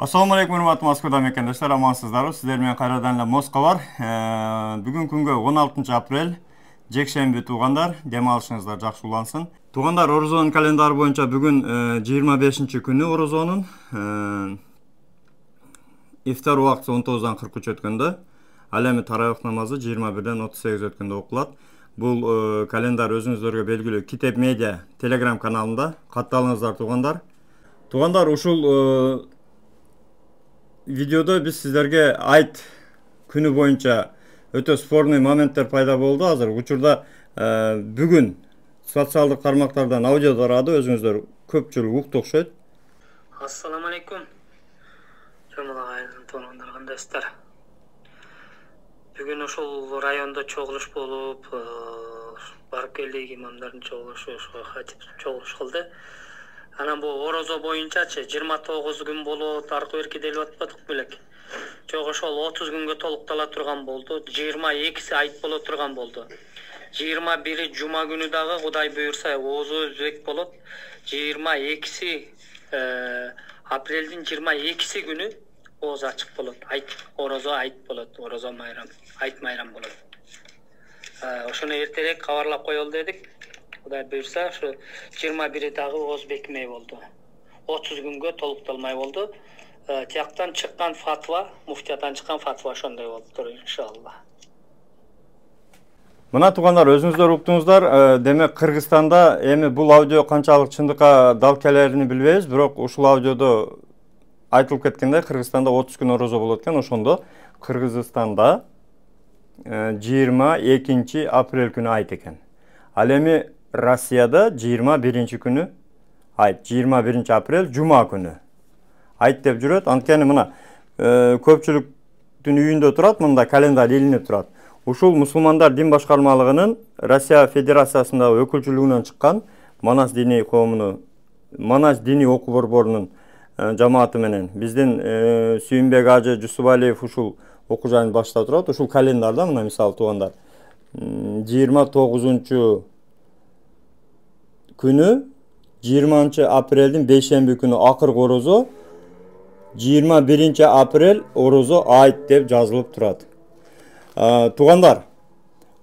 Assalamu alaikum урматтуу Москвада мекендештер, амансыздарбы? Сиздер менен кайрадан эле Москва бар. Бүгүн күнгө 16 апрель, жекшемби туугандар, дем алышыңыздар жакшы улансын. Туугандар, Орозонун календары боюнча бүгүн 25-күнү Орозонун. Ифтар убакыты 19:43 өткөндө. Ал эми тарайык намазы 21:38 өткөндө окулат. Бул календар өзүңүздөргө белгилүү Китеп Медиа Telegram каналында. Катталыңыздар туугандар. Туугандар, ушул видеодо биз сиздерге айт күнү боюнча өтө спорный моменттер пайда болду. Азыр учурда бүгүн социалдык тармактардан аудио тарады, өзүңүздөр көпчүлүк укту окшойт. Ассаламу алейкум. Туугандар, кандайсыздар? Бүгүн ошол райондо чогулуш болуп, барып келдик, имамдардын чогулушу, хатип чогулуш кылды. Анан бул орозо боюнчачы 29 күн болот, аркы берки делип атпадык белек. Жок, ошол 30 күнгө толуктала турган болду. 22си айт боло турган болду. 21 жума күнү дагы Кудай буйрса оозу өзбек болот. 22си апрелдин 22си күнү ооз ачык болот. Айт, орозо айт болот, орозо майрам, айт майрам болот. Ошону эртерээк кабарлап коелу дедик. Кудай буйрса, ошо 21 дагы ооз бекимей болду. 30 күнгө толукталмай болду. Тияктан чыккан фатва, муфтиядан чыккан фатва ошондой болуптур, иншалла. Мына туугандар, өзүңүздөр уктуңуздар. Демек, Кыргызстанда эми бул аудио канчалык чындыкка дал келерин билбейбиз, бирок ушул аудиодо айтылып кеткендей, Кыргызстанда 30 күн орозо болот экен. Ошондо Кыргызстанда 22 апрель күнү айт экен. Ал эми Россияда 21 күнү айт, 21 апрель жума күнү айт деп жүрөт. Анткени мына көпчүлүктүн үйүндө турат, мында календар илинип турат. Ушул мусулмандар дин башкармалыгынын Россия Федерациясында өкүлчүлүгүнөн чыккан Манас диний коомуну, Манас диний окуу борборунун жамааты менен биздин Сүйүнбек ажы Жусубалиев ушул окуу жайын баштап турат. Ушул календарда мына мисалы туугандар 29 күнү 20 апрелдин бейшемби күнү акыркы орозо, 21 апрель орозо айт деп жазылып турат. Туугандар,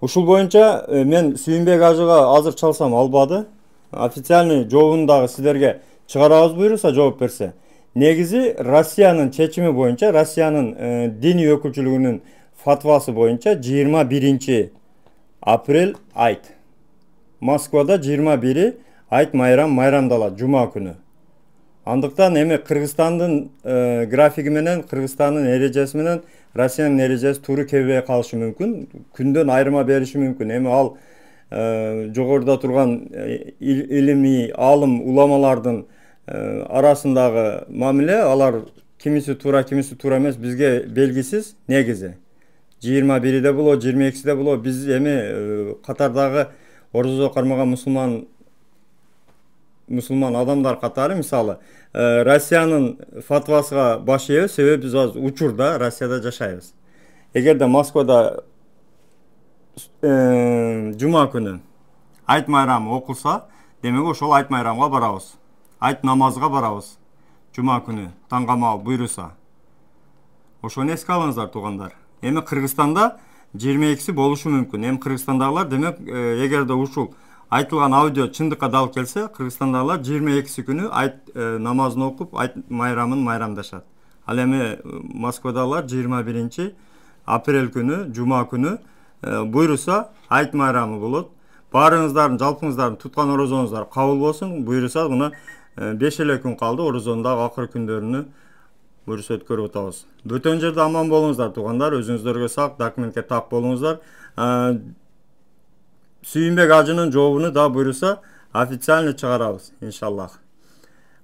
ушул боюнча мен Сүйүнбек ажыга азыр чалсам албады. Официальный жообун дагы сиздерге чыгарабыз буйруса жооп берсе. Негизи Россиянын чечими боюнча, Россиянын диний өкүлчүлүгүнүн фатвасы боюнча 21 апрель айт. Москвада 21 айт майрамдалат жума күнү. Андыктан эми Кыргызстандын графиги менен, Кыргызстандын эрежеси менен Россиянын эрежеси туура келбей калышы мүмкүн. Күндөн айырма бериши мүмкүн. Эми ал жогоруда турган илимий алым уламалардын арасындагы мамиле, алар кимиси туура, кимиси туура эмес, бизге белгисиз. Негизи 21-де болот, 22-де болот. Биз эми катардагы орозо кармаган мусулман адамдар катары, мисалы, Россиянын фатвасыга баш ийебиз, себеби биз азыр учурда Россияда жашайбыз. Эгерде Москвада жума күнү айт майрамы окулса, демек ошол айт майрамга барабыз. Айт намазга барабыз. Жума күнү таңгамал буйруса. Ошону эске алыңыздар туугандар. Эми Кыргызстанда 22си болушу мүмкүн. Эми Кыргызстандагылар, демек, эгерде ушул айтылган аудио чындыкка дал келсе, Кыргызстандагылар 22си күнү айт намазын окуп, айт майрамын майрамдашат. Ал эми Москвадагылар 21 апрель күнү, жума күнү буйруса айт майрамы болот. Баарыңыздардын, жалпыңыздардын туткан орозоңуздар кабыл болсун. Буйруса мына 5 эле күн калды, орозонун дагы акыркы күндөрүнү буйруса өткөрүп атабыз. Бөтөн жерде аман болуңуздар туугандар, өзүңүздөргө сак, документке так болуңуздар. Сүйүнбек ажынын жообуну да буйруса официально чыгарабыз, иншаллах.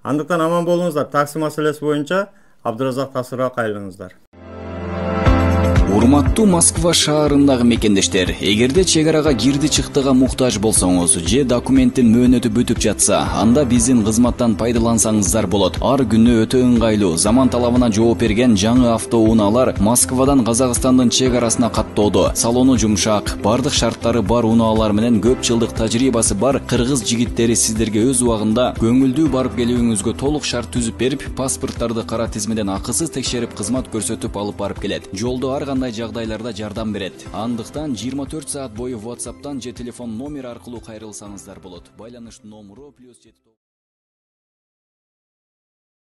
Андыктан аман болуңуздар. Такси маселеси боюнча Абдыразак Тасырга кайрылыңыздар. Урматтуу Москва шаарындагы мекендештер, эгерде чек арага кирди чыктыга муктаж болсоңуз же документтин мөөнөтү бүтүп жатса, анда биздин кызматтан пайдалансаңыздар болот. Ар күнү өтө ыңгайлуу, заман талабына жооп берген жаңы автоунaalар Москвадан Казакстандын чек арасына каттоодо. Салону жумшак, бардык шарттары бар унаалар менен көп жылдык тажрыйбасы бар кыргыз жигиттери сиздерге өз убагында көңүлдүү барып келүүңүзгө толук шарт түзүп берип, паспорттарды кара тизмеден акысыз текшерип кызмат көрсөтүп алып барып келет. Жолдо ар кандай жагдайларда жардам берет. Андыктан 24 саат бою WhatsApp'тан же телефон номер аркылуу кайрылсаңыздар болот. Байланыш номеру +7